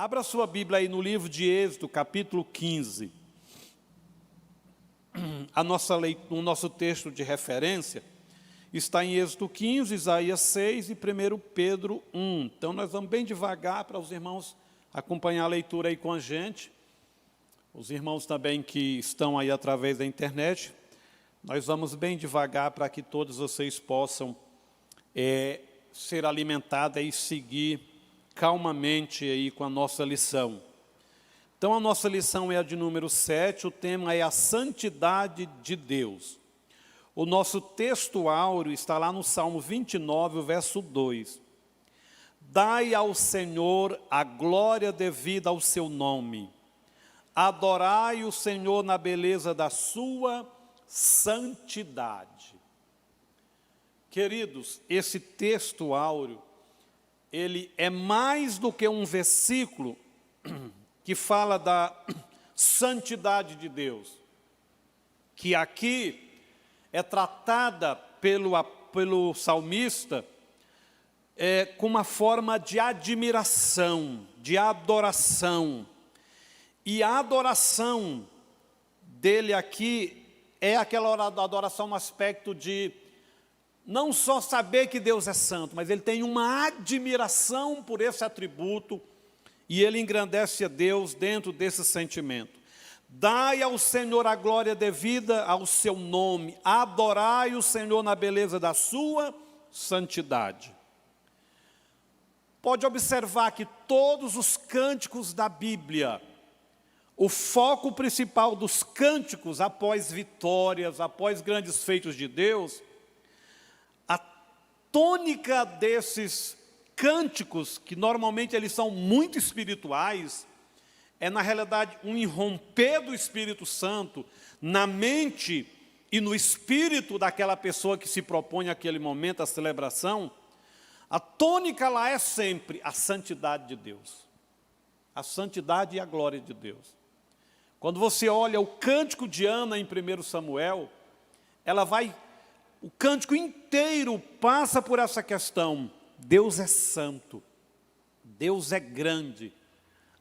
Abra sua Bíblia aí no livro de Êxodo, capítulo 15. O nosso texto de referência está em Êxodo 15, Isaías 6 e 1 Pedro 1. Então, nós vamos bem devagar para os irmãos acompanhar a leitura aí com a gente. Os irmãos também que estão aí através da internet. Nós vamos bem devagar para que todos vocês possam ser alimentados e seguir calmamente aí com a nossa lição. Então, a nossa lição é a de número 7, o tema é a santidade de Deus. O nosso texto áureo está lá no Salmo 29, o verso 2. Dai ao Senhor a glória devida ao seu nome. Adorai o Senhor na beleza da sua santidade. Queridos, esse texto áureo, ele é mais do que um versículo que fala da santidade de Deus, que aqui é tratada pelo salmista com uma forma de admiração, de adoração. E a adoração dele aqui é aquela adoração no aspecto de não só saber que Deus é santo, mas ele tem uma admiração por esse atributo e ele engrandece a Deus dentro desse sentimento. Dai ao Senhor a glória devida ao seu nome, adorai o Senhor na beleza da sua santidade. Pode observar que todos os cânticos da Bíblia, o foco principal dos cânticos após vitórias, após grandes feitos de Deus, a tônica desses cânticos, que normalmente eles são muito espirituais, é na realidade um irromper do Espírito Santo na mente e no espírito daquela pessoa que se propõe àquele momento, a celebração. A tônica lá é sempre a santidade de Deus, a santidade e a glória de Deus. Quando você olha o cântico de Ana em 1 Samuel, o cântico inteiro passa por essa questão. Deus é santo, Deus é grande,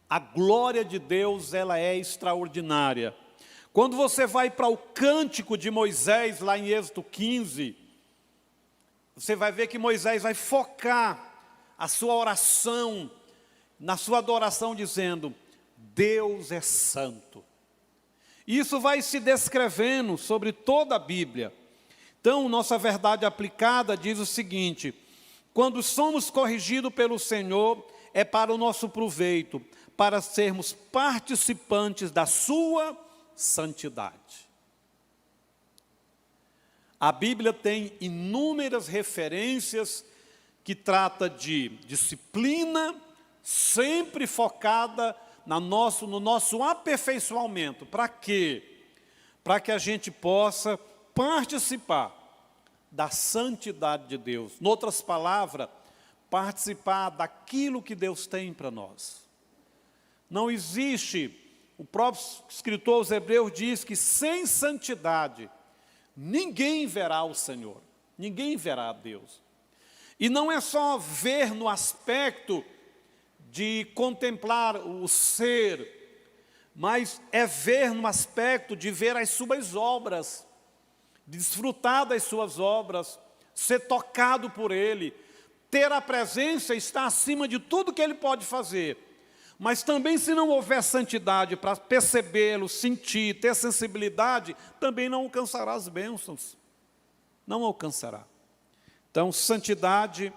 a glória de Deus ela é extraordinária. Quando você vai para o cântico de Moisés, lá em Êxodo 15, você vai ver que Moisés vai focar a sua oração, na sua adoração, dizendo, Deus é santo. Isso vai se descrevendo sobre toda a Bíblia. Então, nossa verdade aplicada diz o seguinte: quando somos corrigidos pelo Senhor, é para o nosso proveito, para sermos participantes da sua santidade. A Bíblia tem inúmeras referências que trata de disciplina, sempre focada no nosso aperfeiçoamento. Para quê? Para que a gente possa participar da santidade de Deus. Em outras palavras, participar daquilo que Deus tem para nós. Não existe, o próprio escritor aos Hebreus diz que sem santidade, ninguém verá o Senhor, ninguém verá a Deus. E não é só ver no aspecto de contemplar o ser, mas é ver no aspecto de ver as suas obras, desfrutar das suas obras, ser tocado por Ele, ter a presença, estar acima de tudo que Ele pode fazer. Mas também, se não houver santidade para percebê-lo, sentir, ter sensibilidade, também não alcançará as bênçãos. Não alcançará. Então, santidade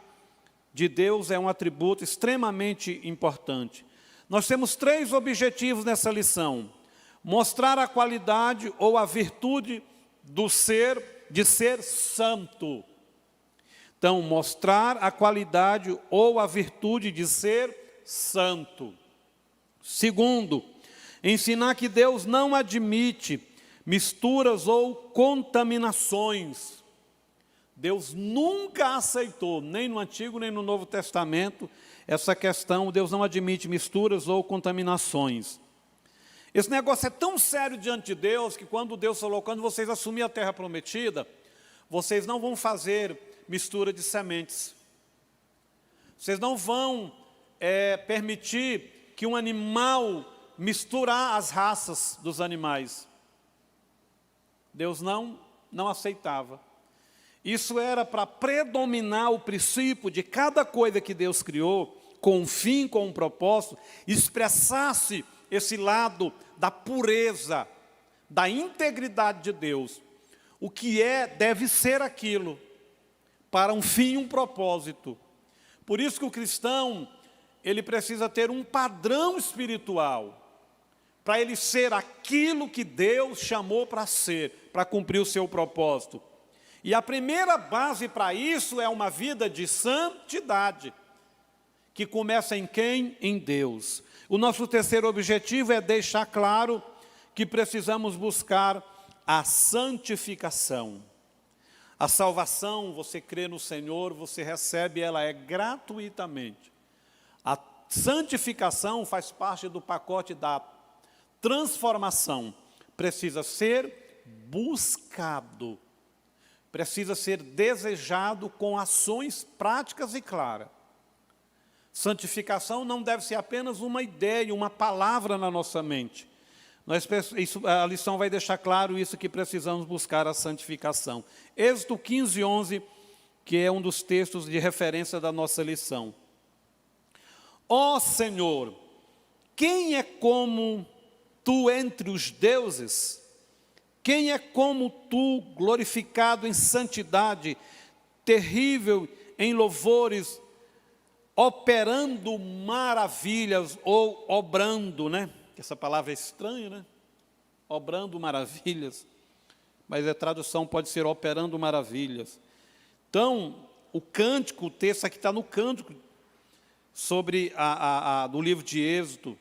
de Deus é um atributo extremamente importante. Nós temos 3 objetivos nessa lição. Mostrar a qualidade ou a virtude de ser santo. Então, mostrar a qualidade ou a virtude de ser santo. Segundo, ensinar que Deus não admite misturas ou contaminações. Deus nunca aceitou, nem no Antigo nem no Novo Testamento, essa questão, Deus não admite misturas ou contaminações. Esse negócio é tão sério diante de Deus, que quando Deus falou, quando vocês assumirem a terra prometida, vocês não vão fazer mistura de sementes. Vocês não vão permitir que um animal misturar as raças dos animais. Deus não aceitava. Isso era para predominar o princípio de cada coisa que Deus criou, com um fim, com um propósito, expressasse esse lado da pureza, da integridade de Deus. O que é, deve ser aquilo, para um fim e um propósito. Por isso que o cristão, ele precisa ter um padrão espiritual, para ele ser aquilo que Deus chamou para ser, para cumprir o seu propósito. E a primeira base para isso é uma vida de santidade, que começa em quem? Em Deus. O nosso terceiro objetivo é deixar claro que precisamos buscar a santificação. A salvação, você crê no Senhor, você recebe, ela é gratuitamente. A santificação faz parte do pacote da transformação. Precisa ser buscado. Precisa ser desejado com ações práticas e claras. Santificação não deve ser apenas uma ideia, uma palavra na nossa mente. A lição vai deixar claro isso, que precisamos buscar a santificação. Êxodo 15, 11, que é um dos textos de referência da nossa lição. Ó Senhor, quem é como tu entre os deuses? Quem é como tu, glorificado em santidade, terrível em louvores, operando maravilhas, ou obrando, né? Essa palavra é estranha, né? Obrando maravilhas, mas a tradução pode ser operando maravilhas. Então, o cântico, o texto aqui está no cântico, sobre do livro de Êxodo.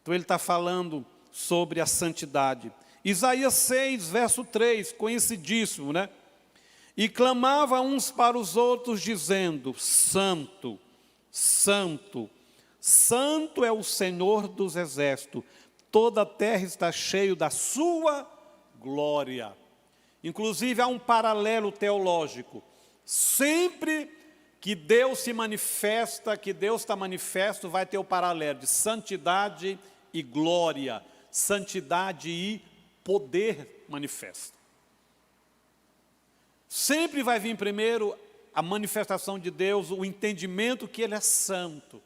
Então ele está falando sobre a santidade. Isaías 6, verso 3, conhecidíssimo, né? E clamava uns para os outros, dizendo, Santo, Santo, Santo é o Senhor dos exércitos, toda a terra está cheia da sua glória. Inclusive há um paralelo teológico. Sempre que Deus se manifesta, que Deus está manifesto, vai ter o paralelo de santidade e glória, santidade e poder manifesto. Sempre vai vir primeiro a manifestação de Deus, o entendimento que Ele é santo.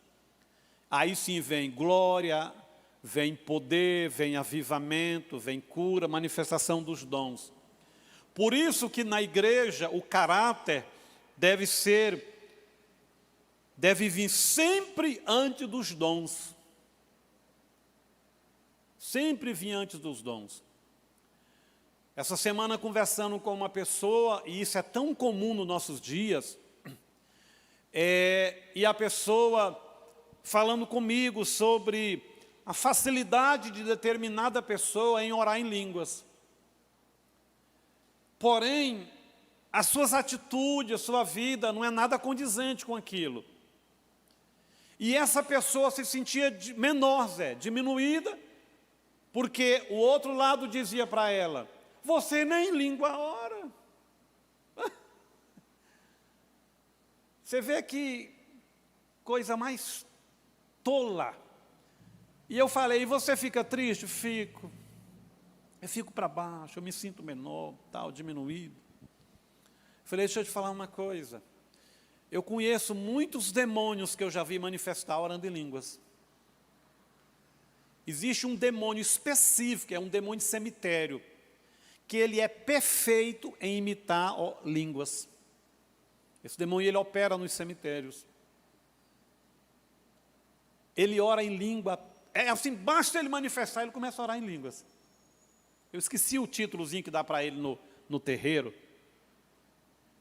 Aí sim vem glória, vem poder, vem avivamento, vem cura, manifestação dos dons. Por isso que na igreja o caráter deve vir sempre antes dos dons. Sempre vir antes dos dons. Essa semana conversando com uma pessoa, e isso é tão comum nos nossos dias, e a pessoa falando comigo sobre a facilidade de determinada pessoa em orar em línguas. Porém, as suas atitudes, a sua vida não é nada condizente com aquilo. E essa pessoa se sentia menor, diminuída, porque o outro lado dizia para ela, você nem em língua ora. Você vê que coisa mais tola. E eu falei, e você fica triste? Fico. Eu fico para baixo, eu me sinto menor, tal, diminuído. Falei, deixa eu te falar uma coisa. Eu conheço muitos demônios que eu já vi manifestar orando em línguas. Existe um demônio específico, é um demônio de cemitério, que ele é perfeito em imitar línguas. Esse demônio, ele opera nos cemitérios. Ele ora em língua, assim, basta ele manifestar, ele começa a orar em línguas. Eu esqueci o títulozinho que dá para ele no terreiro.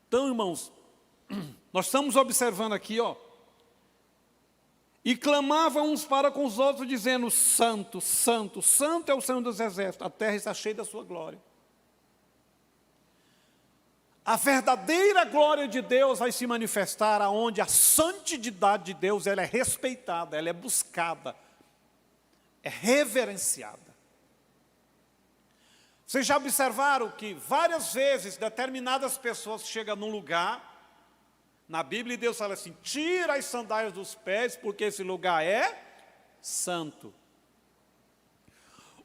Então, irmãos, nós estamos observando aqui, e clamavam uns para com os outros, dizendo, Santo, Santo, Santo é o Senhor dos exércitos, a terra está cheia da sua glória. A verdadeira glória de Deus vai se manifestar aonde a santidade de Deus ela é respeitada, ela é buscada, é reverenciada. Vocês já observaram que várias vezes determinadas pessoas chegam num lugar, na Bíblia Deus fala assim, tira as sandálias dos pés, porque esse lugar é santo.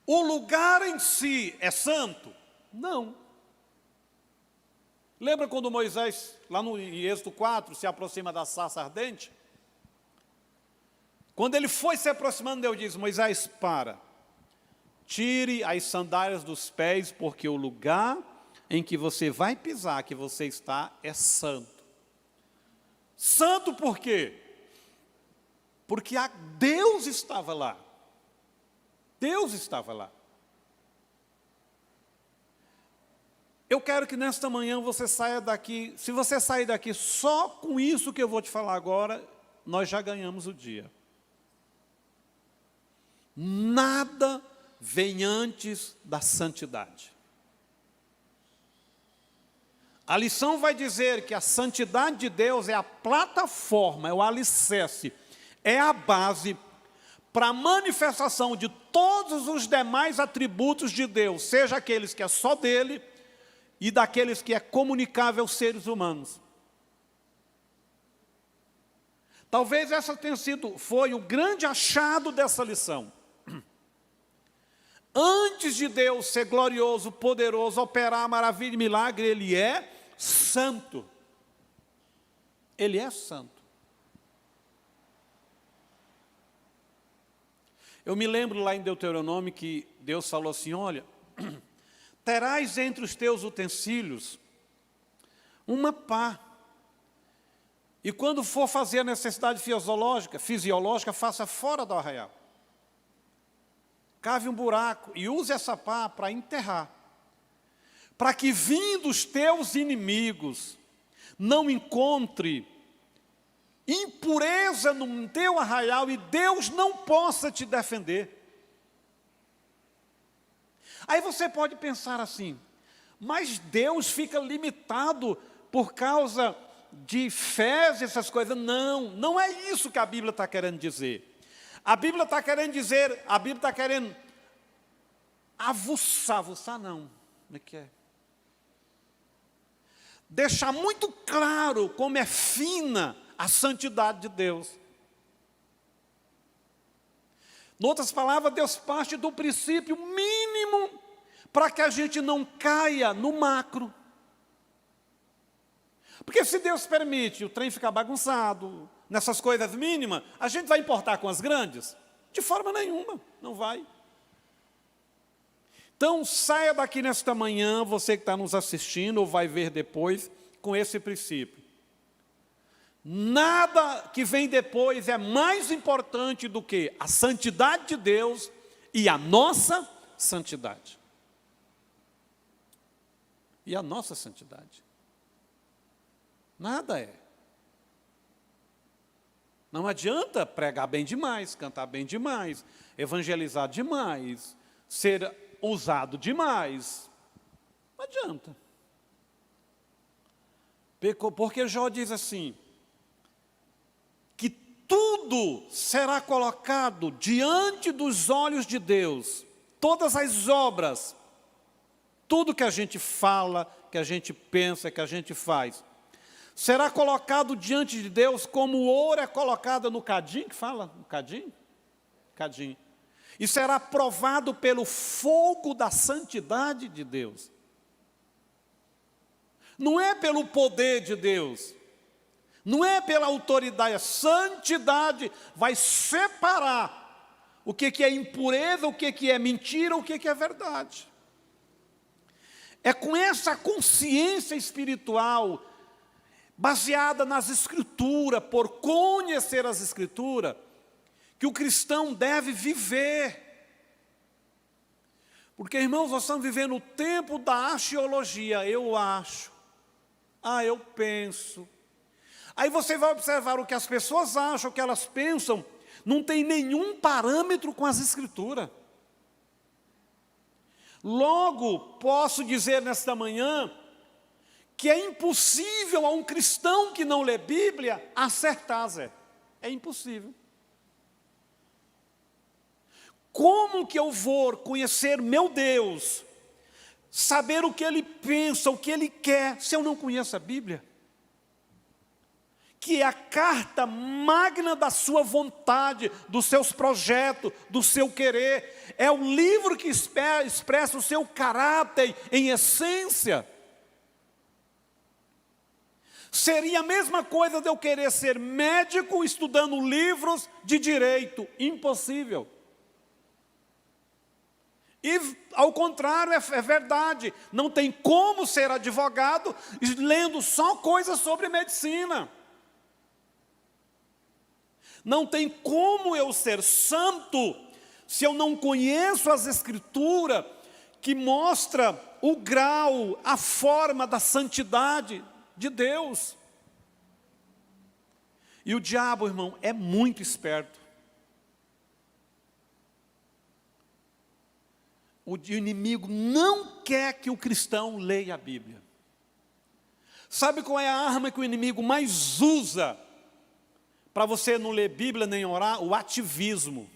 O lugar em si é santo? Não. Lembra quando Moisés, lá no Êxodo 4, se aproxima da sarça ardente? Quando ele foi se aproximando, Deus diz: Moisés, para, tire as sandálias dos pés, porque o lugar em que você vai pisar, que você está, é santo. Santo por quê? Porque Deus estava lá. Deus estava lá. Eu quero que nesta manhã você saia daqui, se você sair daqui só com isso que eu vou te falar agora, nós já ganhamos o dia. Nada vem antes da santidade. A lição vai dizer que a santidade de Deus é a plataforma, é o alicerce, é a base para a manifestação de todos os demais atributos de Deus, seja aqueles que é só dele e daqueles que é comunicável aos seres humanos. Talvez essa foi o grande achado dessa lição. Antes de Deus ser glorioso, poderoso, operar maravilha e milagre, Ele é santo. Ele é santo. Eu me lembro lá em Deuteronômio que Deus falou assim: olha, terás entre os teus utensílios uma pá. E quando for fazer a necessidade fisiológica, faça fora do arraial. Cave um buraco e use essa pá para enterrar. Para que vindo os teus inimigos não encontre impureza no teu arraial e Deus não possa te defender. Aí você pode pensar assim: mas Deus fica limitado por causa de fezes, essas coisas. Não, não é isso que a Bíblia está querendo dizer. A Bíblia está querendo dizer, a Bíblia está querendo avuçar não, como é que é? Deixar muito claro como é fina a santidade de Deus. Em outras palavras, Deus parte do princípio mínimo para que a gente não caia no macro. Porque se Deus permite o trem ficar bagunçado, nessas coisas mínimas, a gente vai importar com as grandes? De forma nenhuma, não vai. Então, saia daqui nesta manhã, você que está nos assistindo ou vai ver depois, com esse princípio. Nada que vem depois é mais importante do que a santidade de Deus e a nossa santidade. E a nossa santidade. Nada é. Não adianta pregar bem demais, cantar bem demais, evangelizar demais, ser usado demais. Não adianta. Porque Jó diz assim, que tudo será colocado diante dos olhos de Deus, todas as obras, tudo que a gente fala, que a gente pensa, que a gente faz, será colocado diante de Deus como o ouro é colocado no cadim, que fala? No cadim? Cadim. E será provado pelo fogo da santidade de Deus. Não é pelo poder de Deus, não é pela autoridade, a santidade vai separar o que é impureza, o que é mentira, o que é verdade. É com essa consciência espiritual, baseada nas Escrituras, por conhecer as Escrituras, que o cristão deve viver. Porque, irmãos, nós estamos vivendo o tempo da axiologia. Eu acho. Eu penso. Aí você vai observar o que as pessoas acham, o que elas pensam, não tem nenhum parâmetro com as Escrituras. Logo, posso dizer nesta manhã, que é impossível a um cristão que não lê Bíblia acertar, Zé. É impossível. Como que eu vou conhecer meu Deus, saber o que Ele pensa, o que Ele quer, se eu não conheço a Bíblia? que é a carta magna da sua vontade, dos seus projetos, do seu querer. É o livro que expressa o seu caráter em essência. Seria a mesma coisa de eu querer ser médico estudando livros de direito. Impossível. E, ao contrário, é verdade. Não tem como ser advogado lendo só coisas sobre medicina. Não tem como eu ser santo se eu não conheço as Escrituras que mostra o grau, a forma da santidade de Deus. E o diabo, irmão, é muito esperto. O inimigo não quer que o cristão leia a Bíblia. Sabe qual é a arma que o inimigo mais usa para você não ler Bíblia nem orar? O ativismo.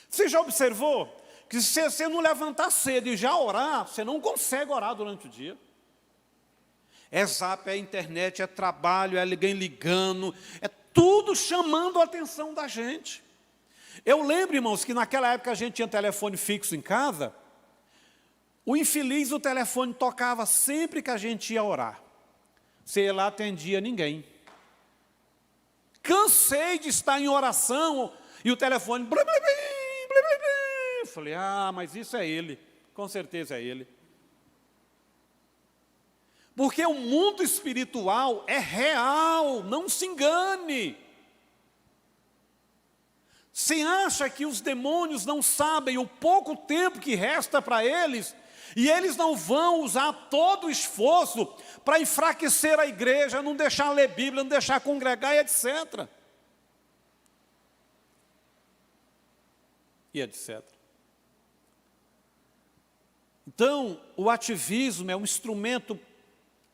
Você já observou que se você não levantar cedo e já orar, você não consegue orar durante o dia? É zap, é internet, é trabalho, é alguém ligando, é tudo chamando a atenção da gente. Eu lembro, irmãos, que naquela época a gente tinha telefone fixo em casa. O infeliz, o telefone tocava sempre que a gente ia orar. Você ia lá, atendia ninguém. Cansei de estar em oração e o telefone... Blim, blim, blim, blim, blim. Falei, mas isso é ele. Com certeza é ele. Porque o mundo espiritual é real, não se engane. Você acha que os demônios não sabem o pouco tempo que resta para eles, e eles não vão usar todo o esforço para enfraquecer a igreja, não deixar ler Bíblia, não deixar congregar, e etc. E etc. Então, o ativismo é um instrumento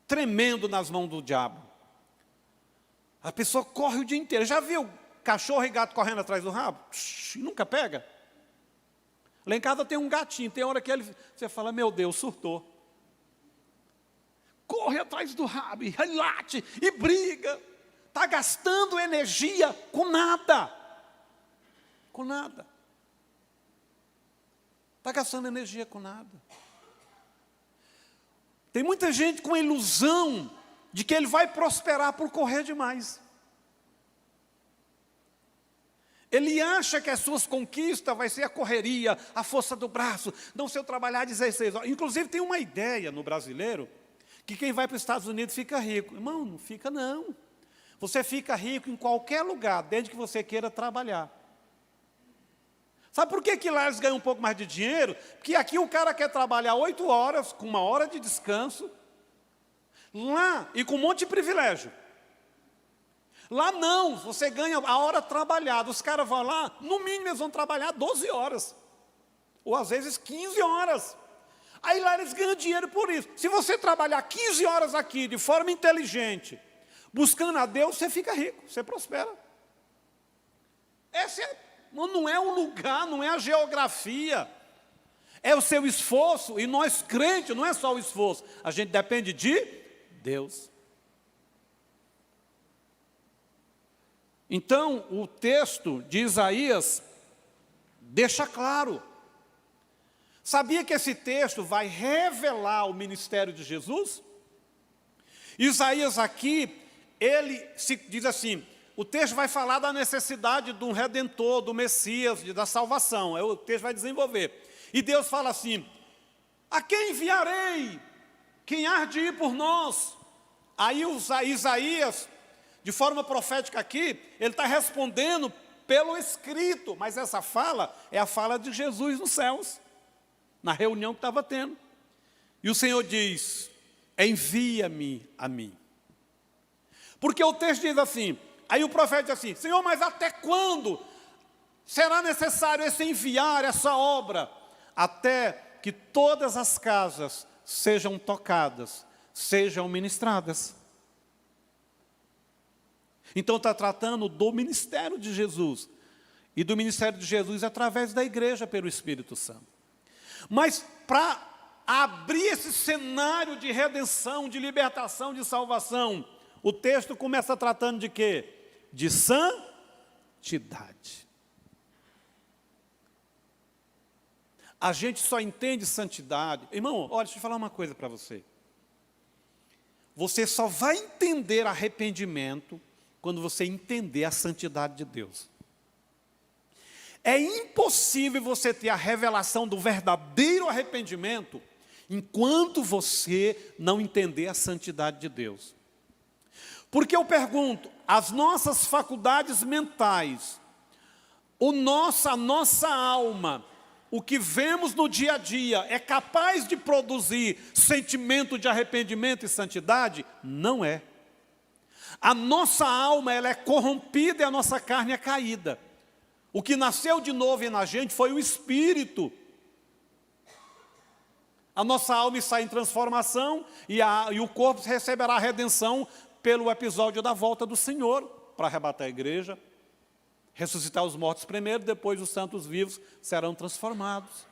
tremendo nas mãos do diabo. A pessoa corre o dia inteiro. Já viu cachorro e gato correndo atrás do rabo? Nunca pega. Lá em casa tem um gatinho, tem hora que você fala, meu Deus, surtou. Corre atrás do rabo, e late, e briga. Está gastando energia com nada. Com nada. Está gastando energia com nada. Tem muita gente com a ilusão de que ele vai prosperar por correr demais. Ele acha que as suas conquistas vai ser a correria, a força do braço, não se eu trabalhar 16 horas. Inclusive tem uma ideia no brasileiro, que quem vai para os Estados Unidos fica rico. Irmão, não fica não. Você fica rico em qualquer lugar, desde que você queira trabalhar. Sabe por que lá eles ganham um pouco mais de dinheiro? Porque aqui o cara quer trabalhar 8 horas, com 1 hora de descanso, lá, e com um monte de privilégio. Lá não, você ganha a hora trabalhada. Os caras vão lá, no mínimo eles vão trabalhar 12 horas. Ou às vezes 15 horas. Aí lá eles ganham dinheiro por isso. Se você trabalhar 15 horas aqui, de forma inteligente, buscando a Deus, você fica rico, você prospera. Não é o lugar, não é a geografia. É o seu esforço, e nós crentes, não é só o esforço. A gente depende de Deus. Então, o texto de Isaías deixa claro. Sabia que esse texto vai revelar o ministério de Jesus? Isaías aqui, ele diz assim, o texto vai falar da necessidade de um Redentor, do Messias, da salvação. O texto vai desenvolver. E Deus fala assim, a quem enviarei? Quem há de ir por nós? Aí Isaías, de forma profética aqui, ele está respondendo pelo escrito, mas essa fala é a fala de Jesus nos céus, na reunião que estava tendo. E o Senhor diz, envia-me a mim. Porque o texto diz assim, aí o profeta diz assim, Senhor, mas até quando será necessário esse enviar, essa obra? Até que todas as casas sejam tocadas, sejam ministradas. Então está tratando do ministério de Jesus. E do ministério de Jesus através da igreja pelo Espírito Santo. Mas para abrir esse cenário de redenção, de libertação, de salvação, O texto começa tratando de quê? De santidade. A gente só entende santidade. Irmão, olha, deixa eu falar uma coisa para você. Você só vai entender arrependimento quando você entender a santidade de Deus. É impossível você ter a revelação do verdadeiro arrependimento enquanto você não entender a santidade de Deus. Porque eu pergunto, as nossas faculdades mentais, a nossa alma, o que vemos no dia a dia, é capaz de produzir sentimento de arrependimento e santidade? Não é. A nossa alma, ela é corrompida e a nossa carne é caída. O que nasceu de novo na gente foi o Espírito. A nossa alma está em transformação e o corpo receberá a redenção pelo episódio da volta do Senhor, para arrebatar a igreja, ressuscitar os mortos primeiro, depois os santos vivos serão transformados.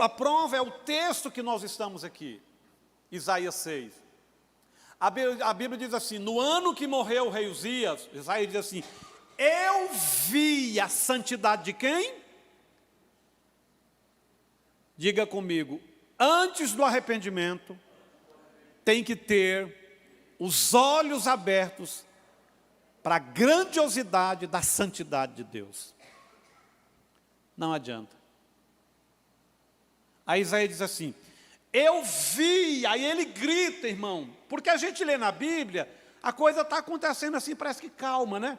A prova é o texto que nós estamos aqui, Isaías 6. A Bíblia diz assim, no ano que morreu o rei Uzias, Isaías diz assim, eu vi a santidade de quem? Diga comigo, antes do arrependimento, tem que ter os olhos abertos para a grandiosidade da santidade de Deus. Não adianta. Aí Isaías diz assim, eu vi, aí ele grita, irmão, porque a gente lê na Bíblia, a coisa está acontecendo assim, parece que calma, né?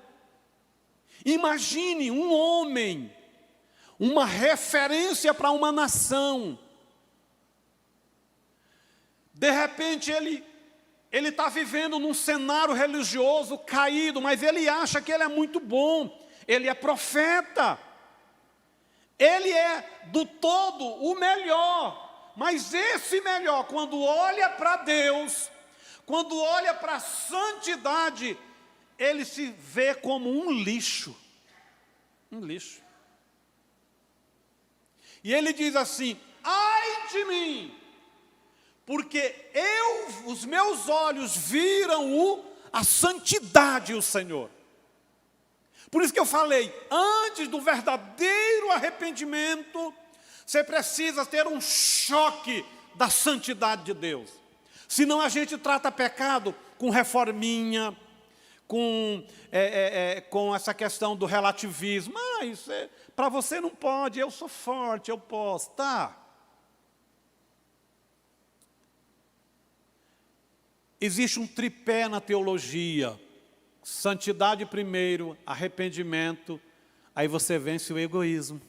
Imagine um homem, uma referência para uma nação. De repente ele está vivendo num cenário religioso caído, mas ele acha que ele é muito bom, ele é profeta, ele é do todo o melhor, mas esse melhor, quando olha para Deus, quando olha para a santidade, ele se vê como um lixo. Um lixo. E ele diz assim, ai de mim, porque os meus olhos viram a santidade do Senhor. Por isso que eu falei, antes do verdadeiro arrependimento, você precisa ter um choque da santidade de Deus. Senão a gente trata pecado com reforminha, com essa questão do relativismo. Mas para você não pode, eu sou forte, eu posso. Tá. Existe um tripé na teologia. Santidade primeiro, arrependimento, aí você vence o egoísmo.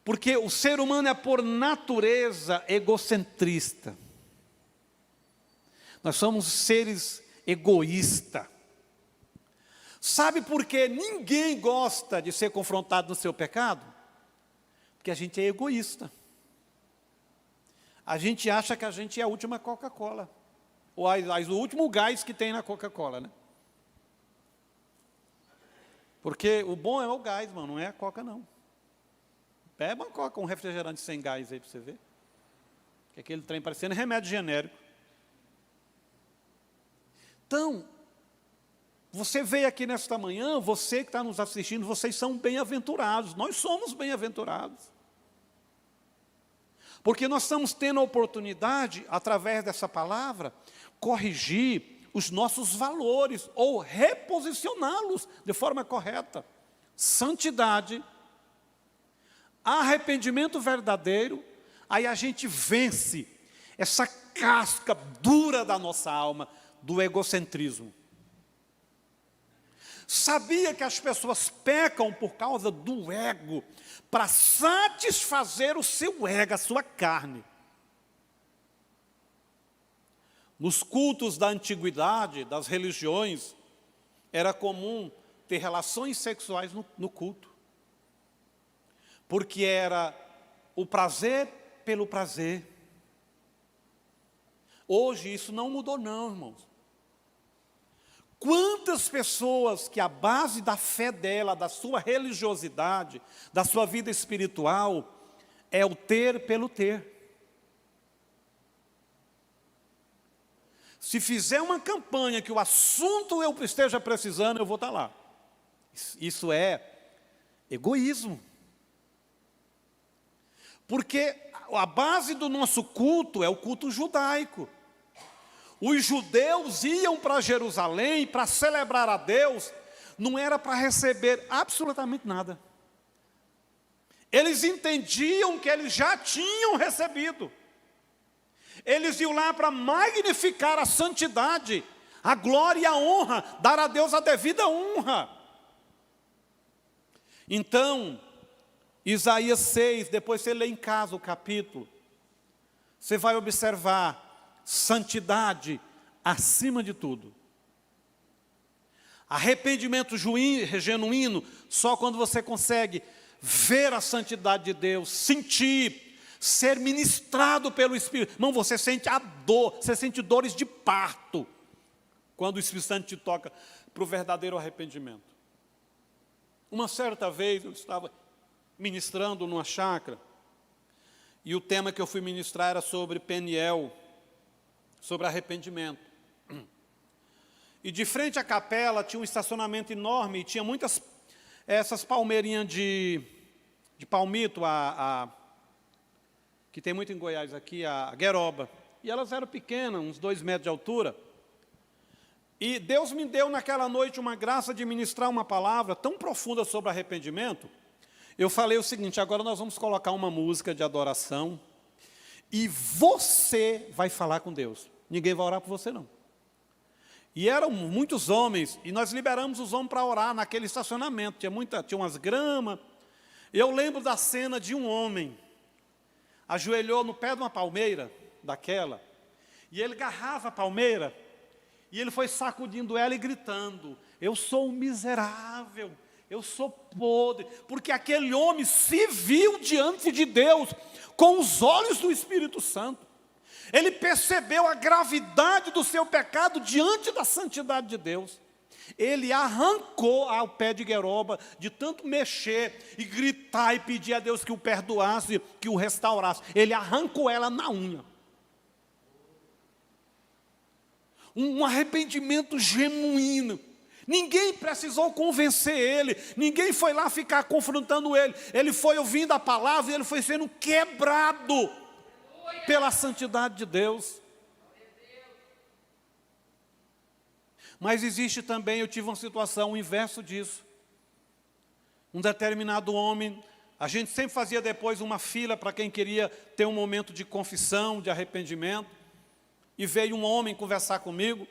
Porque o ser humano é por natureza egocentrista. Nós somos seres egoístas. Sabe por que ninguém gosta de ser confrontado no seu pecado? Porque a gente é egoísta. A gente acha que a gente é a última Coca-Cola. Ou o último gás que tem na Coca-Cola, né? Porque o bom é o gás, mano, não é a Coca, não. Beba uma Coca, um refrigerante sem gás aí para você ver. Que aquele trem parecendo remédio genérico. Então, você veio aqui nesta manhã, você que está nos assistindo, vocês são bem-aventurados. Nós somos bem-aventurados. Porque nós estamos tendo a oportunidade, através dessa palavra, corrigir os nossos valores ou reposicioná-los de forma correta. Santidade, arrependimento verdadeiro, aí a gente vence essa casca dura da nossa alma, do egocentrismo. Sabia que as pessoas pecam por causa do ego, para satisfazer o seu ego, a sua carne. Nos cultos da antiguidade, das religiões, era comum ter relações sexuais no culto. Porque era o prazer pelo prazer. Hoje isso não mudou não, irmãos. Quantas pessoas que a base da fé dela, da sua religiosidade, da sua vida espiritual, é o ter pelo ter. Se fizer uma campanha que o assunto eu esteja precisando, eu vou estar lá. Isso é egoísmo. Porque a base do nosso culto é o culto judaico. Os judeus iam para Jerusalém para celebrar a Deus, não era para receber absolutamente nada. Eles entendiam que eles já tinham recebido. Eles iam lá para magnificar a santidade, a glória e a honra, dar a Deus a devida honra. Então, Isaías 6, depois você lê em casa o capítulo, você vai observar santidade acima de tudo. Arrependimento genuíno, só quando você consegue ver a santidade de Deus, sentir, ser ministrado pelo Espírito. Não, você sente a dor, você sente dores de parto, quando o Espírito Santo te toca para o verdadeiro arrependimento. Uma certa vez eu estava ministrando numa chácara, e o tema que eu fui ministrar era sobre Peniel, sobre arrependimento. E de frente à capela tinha um estacionamento enorme, e tinha muitas, essas palmeirinhas de palmito, que tem muito em Goiás aqui, a gueroba. E elas eram pequenas, uns 2 metros de altura. E Deus me deu naquela noite uma graça de ministrar uma palavra tão profunda sobre arrependimento. Eu falei o seguinte: agora nós vamos colocar uma música de adoração e você vai falar com Deus. Ninguém vai orar por você, não. E eram muitos homens, e nós liberamos os homens para orar naquele estacionamento. Tinha umas gramas. Eu lembro da cena de um homem, ajoelhou no pé de uma palmeira, daquela, e ele agarrava a palmeira, e ele foi sacudindo ela e gritando: eu sou um miserável, eu sou podre, porque aquele homem se viu diante de Deus com os olhos do Espírito Santo. Ele percebeu a gravidade do seu pecado diante da santidade de Deus. Ele arrancou ao pé de gueroba, de tanto mexer e gritar e pedir a Deus que o perdoasse, que o restaurasse. Ele arrancou ela na unha. Um arrependimento genuíno. Ninguém precisou convencer ele, ninguém foi lá ficar confrontando ele. Ele foi ouvindo a palavra e ele foi sendo quebrado pela santidade de Deus. Mas existe também, eu tive uma situação, o inverso disso. Um determinado homem, a gente sempre fazia depois uma fila para quem queria ter um momento de confissão, de arrependimento. E veio um homem conversar comigo.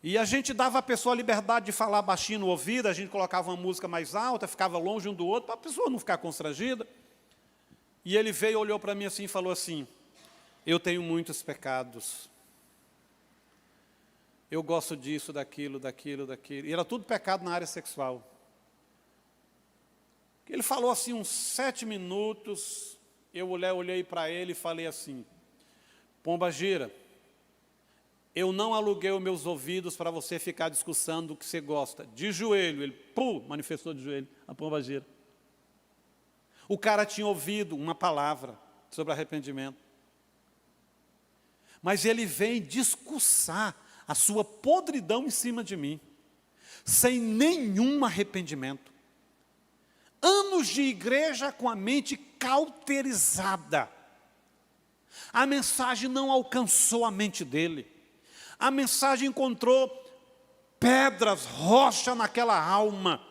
E a gente dava à pessoa a liberdade de falar baixinho no ouvido, a gente colocava uma música mais alta, ficava longe um do outro, para a pessoa não ficar constrangida. E ele veio, olhou para mim assim e falou assim: eu tenho muitos pecados. Eu gosto disso, daquilo. E era tudo pecado na área sexual. Ele falou assim uns 7 minutos, eu olhei para ele e falei assim: Pombagira, eu não aluguei os meus ouvidos para você ficar discussando o que você gosta. De joelho, ele manifestou de joelho, a Pombagira. O cara tinha ouvido uma palavra sobre arrependimento. Mas ele vem discursar a sua podridão em cima de mim, sem nenhum arrependimento. Anos de igreja com a mente cauterizada. A mensagem não alcançou a mente dele. A mensagem encontrou pedras, rocha naquela alma.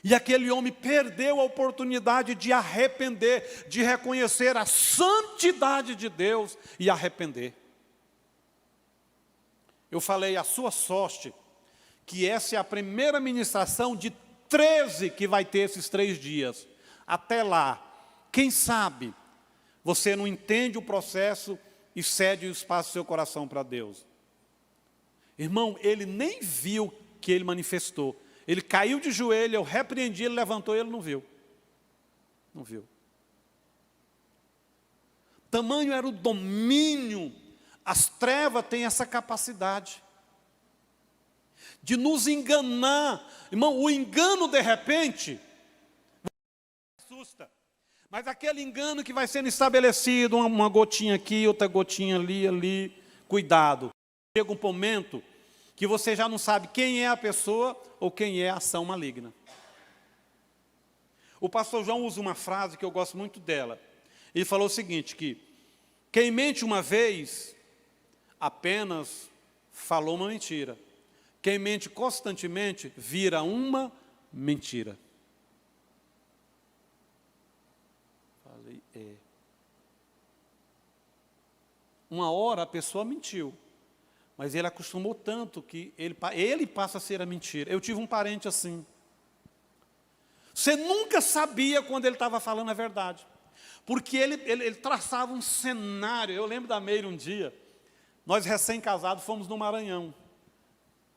E aquele homem perdeu a oportunidade de arrepender, de reconhecer a santidade de Deus e arrepender. Eu falei: a sua sorte, que essa é a primeira ministração de 13 que vai ter esses 3 dias. Até lá, quem sabe, você não entende o processo e cede o espaço do seu coração para Deus. Irmão, ele nem viu que ele manifestou. Ele caiu de joelho, eu repreendi, ele levantou e ele não viu. Não viu. Tamanho era o domínio. As trevas têm essa capacidade de nos enganar. Irmão, o engano de repente assusta. Mas aquele engano que vai sendo estabelecido, uma gotinha aqui, outra gotinha ali, Cuidado. Chega um momento que você já não sabe quem é a pessoa ou quem é a ação maligna. O pastor João usa uma frase que eu gosto muito dela. Ele falou o seguinte, que quem mente uma vez, apenas falou uma mentira. Quem mente constantemente, vira uma mentira. Falei, Uma hora a pessoa mentiu, mas ele acostumou tanto que ele passa a ser a mentira. Eu tive um parente assim. Você nunca sabia quando ele estava falando a verdade. Porque ele traçava um cenário. Eu lembro da Meire um dia, nós recém-casados fomos no Maranhão.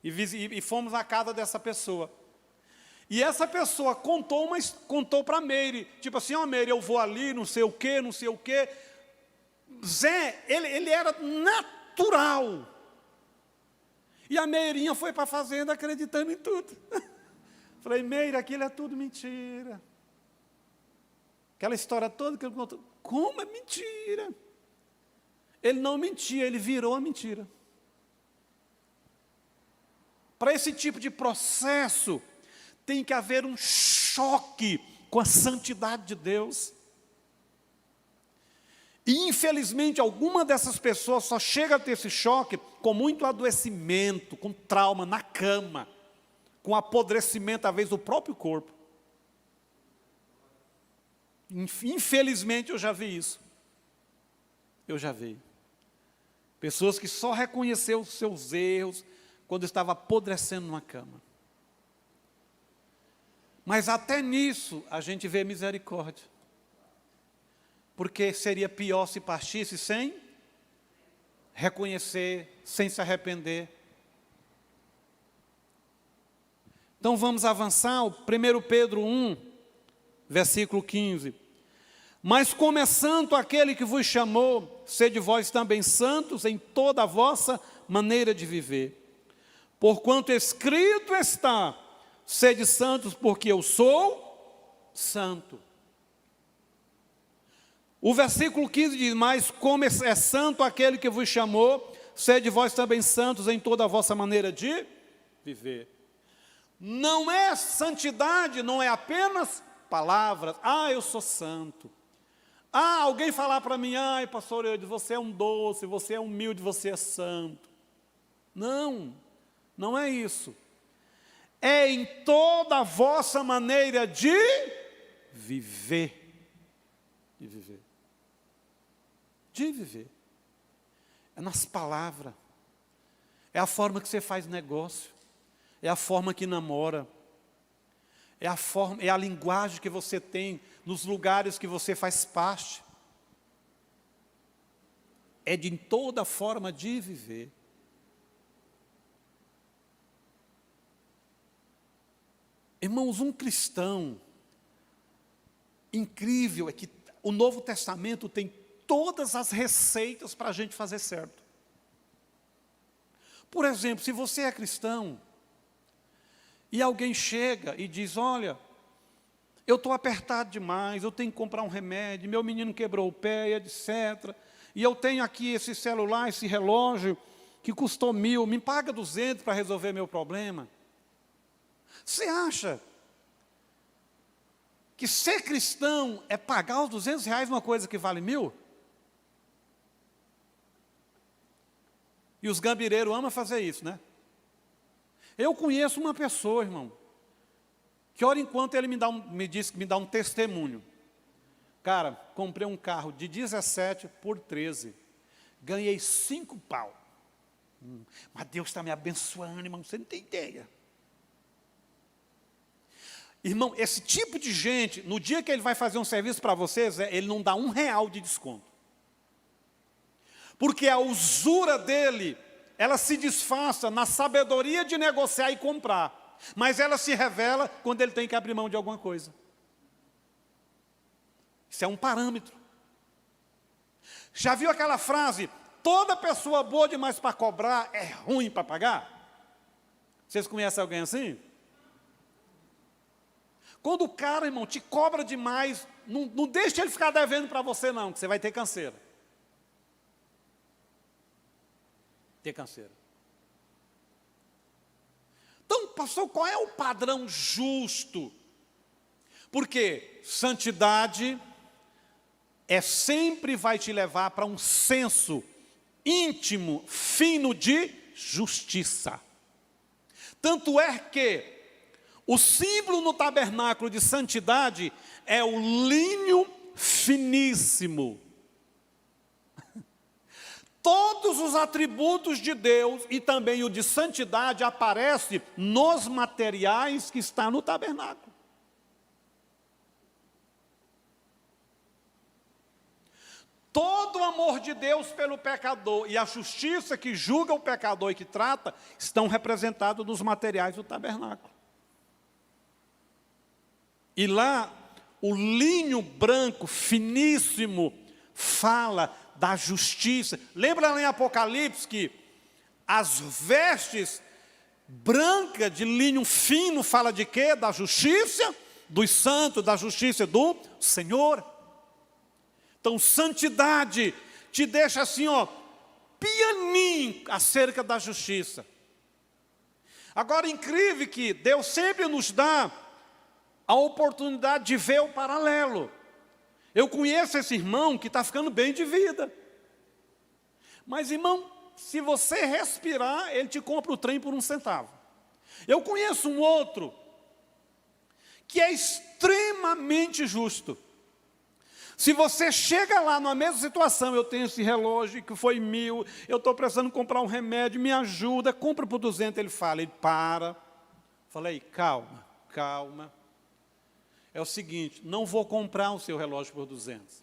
E fomos à casa dessa pessoa. E essa pessoa contou para a Meire, tipo assim, Meire, eu vou ali, não sei o quê, não sei o quê. Zé, ele era natural. E a Meirinha foi para a fazenda acreditando em tudo. Falei, Meire, aquilo é tudo mentira. Aquela história toda que ele contou, como é mentira? Ele não mentia, ele virou a mentira. Para esse tipo de processo, tem que haver um choque com a santidade de Deus. E, infelizmente, alguma dessas pessoas só chega a ter esse choque com muito adoecimento, com trauma na cama, com apodrecimento, às vezes, do próprio corpo. Infelizmente, eu já vi isso. Eu já vi. Pessoas que só reconheceram os seus erros quando estava apodrecendo numa cama. Mas até nisso a gente vê misericórdia. Porque seria pior se partisse sem reconhecer, sem se arrepender. Então vamos avançar, 1 Pedro 1, versículo 15. Mas como é santo aquele que vos chamou, sede vós também santos em toda a vossa maneira de viver. Porquanto escrito está, sede santos porque eu sou santo. O versículo 15 diz, mas como é santo aquele que vos chamou, sede vós também santos em toda a vossa maneira de viver. Não é santidade, não é apenas palavras, eu sou santo. Alguém falar para mim, pastor Eudes, você é um doce, você é humilde, você é santo. Não, não é isso. É em toda a vossa maneira de viver. De viver. De viver. É nas palavras. É a forma que você faz negócio. É a forma que namora. É a linguagem que você tem nos lugares que você faz parte. É de toda forma de viver. Irmãos, um cristão incrível é que o Novo Testamento tem todas as receitas para a gente fazer certo. Por exemplo, se você é cristão, e alguém chega e diz, olha, eu estou apertado demais, eu tenho que comprar um remédio, meu menino quebrou o pé, etc. E eu tenho aqui esse celular, esse relógio, que custou 1.000, me paga 200 para resolver meu problema. Você acha que ser cristão é pagar os 200 reais uma coisa que vale 1.000? E os gambireiros amam fazer isso, né? Eu conheço uma pessoa, irmão, que hora enquanto ele me disse que me dá um testemunho. Cara, comprei um carro de 17 por 13. Ganhei 5 pau. Mas Deus está me abençoando, irmão, você não tem ideia. Irmão, esse tipo de gente, no dia que ele vai fazer um serviço para vocês, ele não dá R$1 de desconto. Porque a usura dele, ela se disfarça na sabedoria de negociar e comprar. Mas ela se revela quando ele tem que abrir mão de alguma coisa. Isso é um parâmetro. Já viu aquela frase, toda pessoa boa demais para cobrar é ruim para pagar? Vocês conhecem alguém assim? Quando o cara, irmão, te cobra demais, não deixe ele ficar devendo para você não, que você vai ter canseira. ter canseira. Então, pastor, qual é o padrão justo? Porque santidade sempre vai te levar para um senso íntimo, fino de justiça. Tanto é que o símbolo no tabernáculo de santidade é o linho finíssimo. Todos os atributos de Deus e também o de santidade aparecem nos materiais que está no tabernáculo. Todo o amor de Deus pelo pecador e a justiça que julga o pecador e que trata, estão representados nos materiais do tabernáculo. E lá, o linho branco, finíssimo, fala da justiça. Lembra lá em Apocalipse que as vestes brancas de linho fino fala de quê? Da justiça dos santos, da justiça do Senhor. Então, santidade te deixa assim, ó, pianinho acerca da justiça. Agora, incrível que Deus sempre nos dá a oportunidade de ver o paralelo. Eu conheço esse irmão que está ficando bem de vida. Mas, irmão, se você respirar, ele te compra o trem por 1 centavo. Eu conheço um outro que é extremamente justo. Se você chega lá na mesma situação, eu tenho esse relógio que foi 1.000, eu estou precisando comprar um remédio, me ajuda, compra por 200, ele fala, ele para. Falei, calma, calma. É o seguinte, não vou comprar o seu relógio por 200.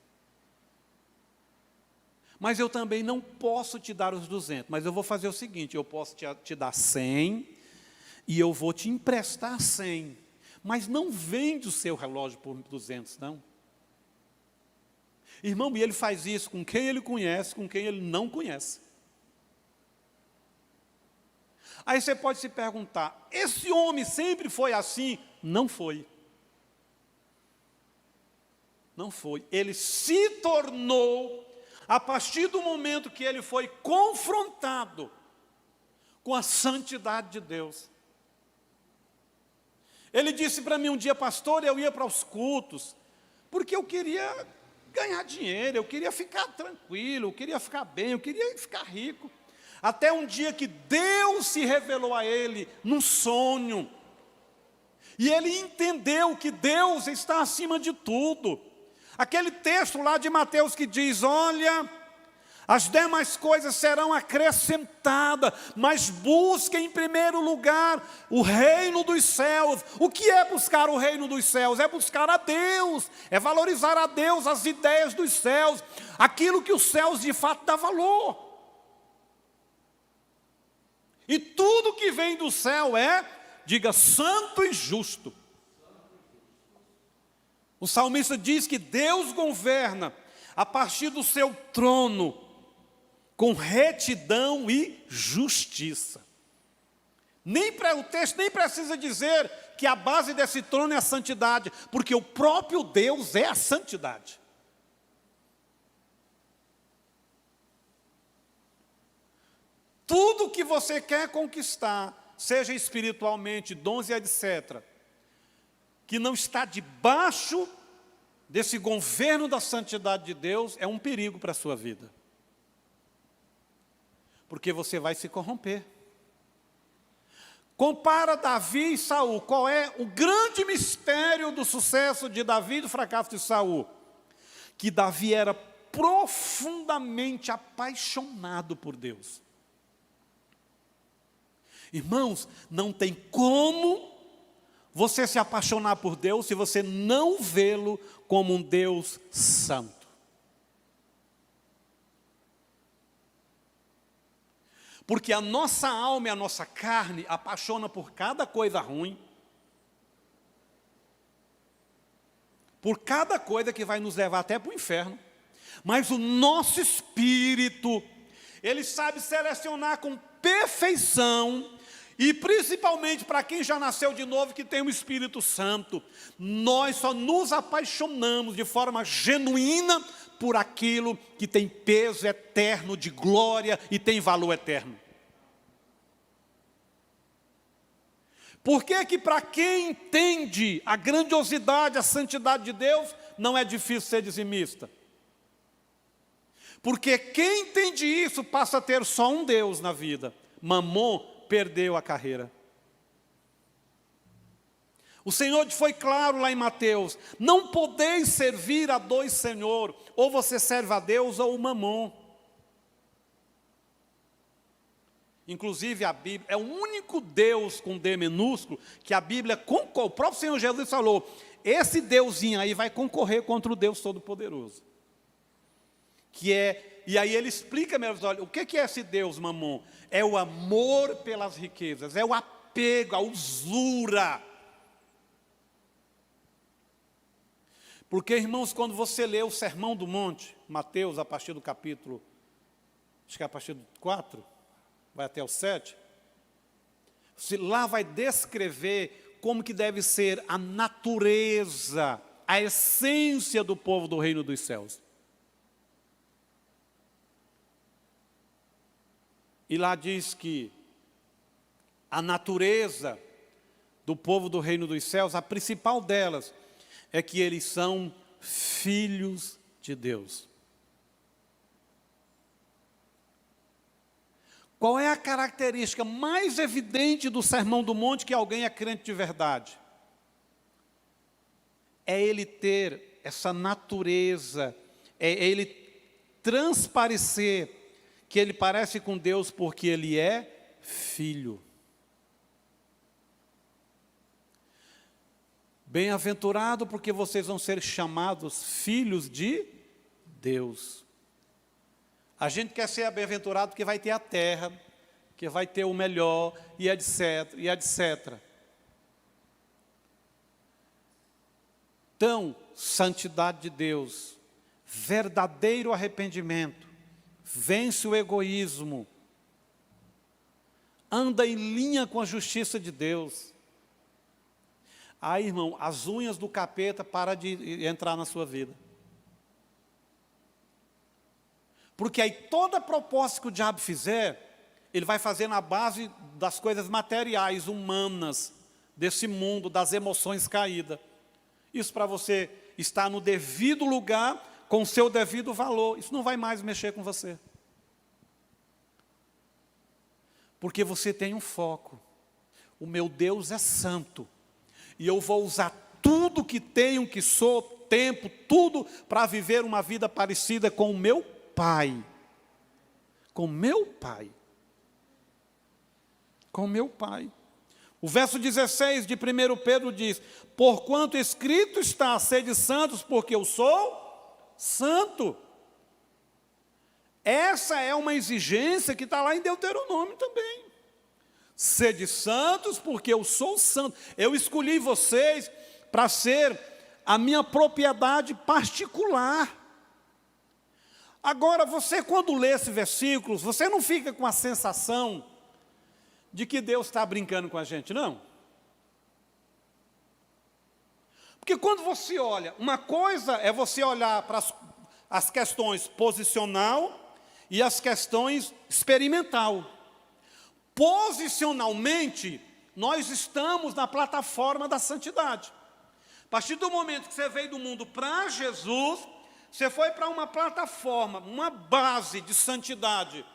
Mas eu também não posso te dar os 200, mas eu vou fazer o seguinte, eu posso te dar 100 e eu vou te emprestar 100. Mas não vende o seu relógio por 200, não. Irmão, e ele faz isso com quem ele conhece, com quem ele não conhece. Aí você pode se perguntar, esse homem sempre foi assim? Não foi. Não foi. Ele se tornou, a partir do momento que ele foi confrontado com a santidade de Deus. Ele disse para mim um dia, pastor, eu ia para os cultos, porque eu queria ganhar dinheiro, eu queria ficar tranquilo, eu queria ficar bem, eu queria ficar rico. Até um dia que Deus se revelou a ele num sonho. E ele entendeu que Deus está acima de tudo. Aquele texto lá de Mateus que diz, olha, as demais coisas serão acrescentadas, mas busque em primeiro lugar o reino dos céus. O que é buscar o reino dos céus? É buscar a Deus, é valorizar a Deus, as ideias dos céus, aquilo que os céus de fato dá valor. E tudo que vem do céu é, diga, santo e justo. O salmista diz que Deus governa a partir do seu trono, com retidão e justiça. O texto nem precisa dizer que a base desse trono é a santidade, porque o próprio Deus é a santidade. Tudo que você quer conquistar, seja espiritualmente, dons e etc., que não está debaixo desse governo da santidade de Deus, é um perigo para a sua vida. Porque você vai se corromper. Compara Davi e Saul. Qual é o grande mistério do sucesso de Davi e do fracasso de Saul? Que Davi era profundamente apaixonado por Deus. Irmãos, não tem como você se apaixonar por Deus se você não vê-lo como um Deus santo. Porque a nossa alma e a nossa carne apaixona por cada coisa ruim, por cada coisa que vai nos levar até para o inferno. Mas o nosso espírito, ele sabe selecionar com perfeição, e principalmente para quem já nasceu de novo, que tem o Espírito Santo, nós só nos apaixonamos de forma genuína por aquilo que tem peso eterno de glória e tem valor eterno. Por que que para quem entende a grandiosidade, a santidade de Deus, não é difícil ser dizimista? Porque quem entende isso passa a ter só um Deus na vida. Mamon perdeu a carreira. O Senhor foi claro lá em Mateus: não podeis servir a dois senhores, ou você serve a Deus ou o Mamon. Inclusive a Bíblia é o único Deus com D minúsculo que a Bíblia concorre. O próprio Senhor Jesus falou: esse Deusinho aí vai concorrer contra o Deus Todo-Poderoso. E aí ele explica melhor: olha, o que é esse Deus, Mamon? É o amor pelas riquezas, é o apego, a usura. Porque, irmãos, quando você lê o Sermão do Monte, Mateus, a partir do capítulo, acho que é a partir do 4, vai até o 7, lá vai descrever como que deve ser a natureza, a essência do povo do reino dos céus. E lá diz que a natureza do povo do reino dos céus, a principal delas, é que eles são filhos de Deus. Qual é a característica mais evidente do Sermão do Monte que alguém é crente de verdade? É ele ter essa natureza, é ele transparecer que ele parece com Deus porque ele é filho. Bem-aventurado porque vocês vão ser chamados filhos de Deus. A gente quer ser bem-aventurado porque vai ter a terra, que vai ter o melhor, e etc, e etc. Então, santidade de Deus, verdadeiro arrependimento, vence o egoísmo, anda em linha com a justiça de Deus. Aí, irmão, as unhas do capeta param de entrar na sua vida. Porque aí toda proposta que o diabo fizer, ele vai fazer na base das coisas materiais, humanas, desse mundo, das emoções caídas. Isso para você estar no devido lugar, com o seu devido valor. Isso não vai mais mexer com você. Porque você tem um foco. O meu Deus é santo. E eu vou usar tudo que tenho, que sou, tempo, tudo, para viver uma vida parecida com o meu Pai. Com meu Pai. Com meu Pai. O verso 16 de 1 Pedro diz: porquanto escrito está, sede santos, porque eu sou santo. Essa é uma exigência que está lá em Deuteronômio também. Sede santos, porque eu sou santo. Eu escolhi vocês para ser a minha propriedade particular. Agora, você quando lê esses versículos, você não fica com a sensação de que Deus está brincando com a gente, não. Porque quando você olha, uma coisa é você olhar para as questões posicional e as questões experimental. Posicionalmente, nós estamos na plataforma da santidade. A partir do momento que você veio do mundo para Jesus, você foi para uma plataforma, uma base de santidade.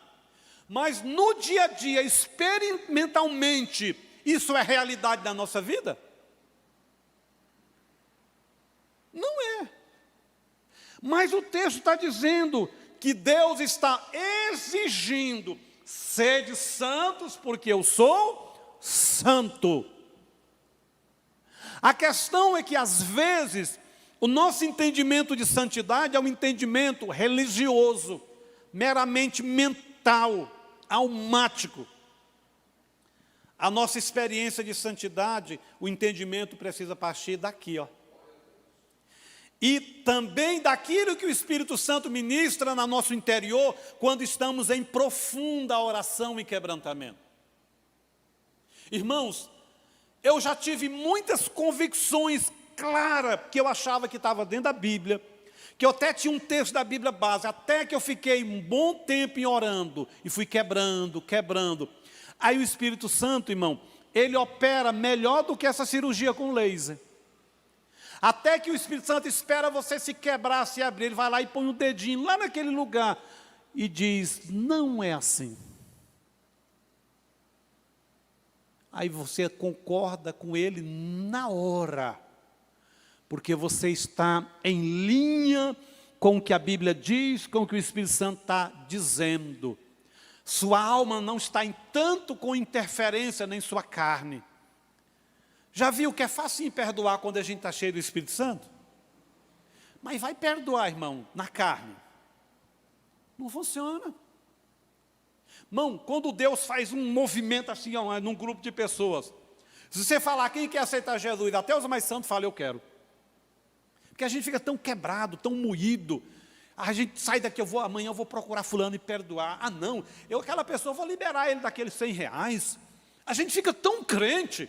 Mas no dia a dia, experimentalmente, isso é realidade da nossa vida? Não é. Mas o texto está dizendo que Deus está exigindo: sede santos, porque eu sou santo. A questão é que, às vezes, o nosso entendimento de santidade é um entendimento religioso, meramente mental, almático. A nossa experiência de santidade, o entendimento precisa partir daqui, ó. E também daquilo que o Espírito Santo ministra no nosso interior, quando estamos em profunda oração e quebrantamento. Irmãos, eu já tive muitas convicções claras, que eu achava que estava dentro da Bíblia, que eu até tinha um texto da Bíblia base, até que eu fiquei um bom tempo em orando, e fui quebrando. Aí o Espírito Santo, irmão, ele opera melhor do que essa cirurgia com laser. Até que o Espírito Santo espera você se quebrar, se abrir, ele vai lá e põe um dedinho lá naquele lugar e diz, não é assim. Aí você concorda com ele na hora, porque você está em linha com o que a Bíblia diz, com o que o Espírito Santo está dizendo. Sua alma não está em tanto com interferência nem sua carne. Já viu que é fácil perdoar quando a gente está cheio do Espírito Santo? Mas vai perdoar, irmão, na carne. Não funciona. Irmão, quando Deus faz um movimento assim, ó, num grupo de pessoas, se você falar, quem quer aceitar Jesus, até os mais santos falam, eu quero. Porque a gente fica tão quebrado, tão moído. A gente sai daqui, amanhã eu vou procurar fulano e perdoar. Ah, não, aquela pessoa, eu vou liberar ele daqueles R$100. A gente fica tão crente,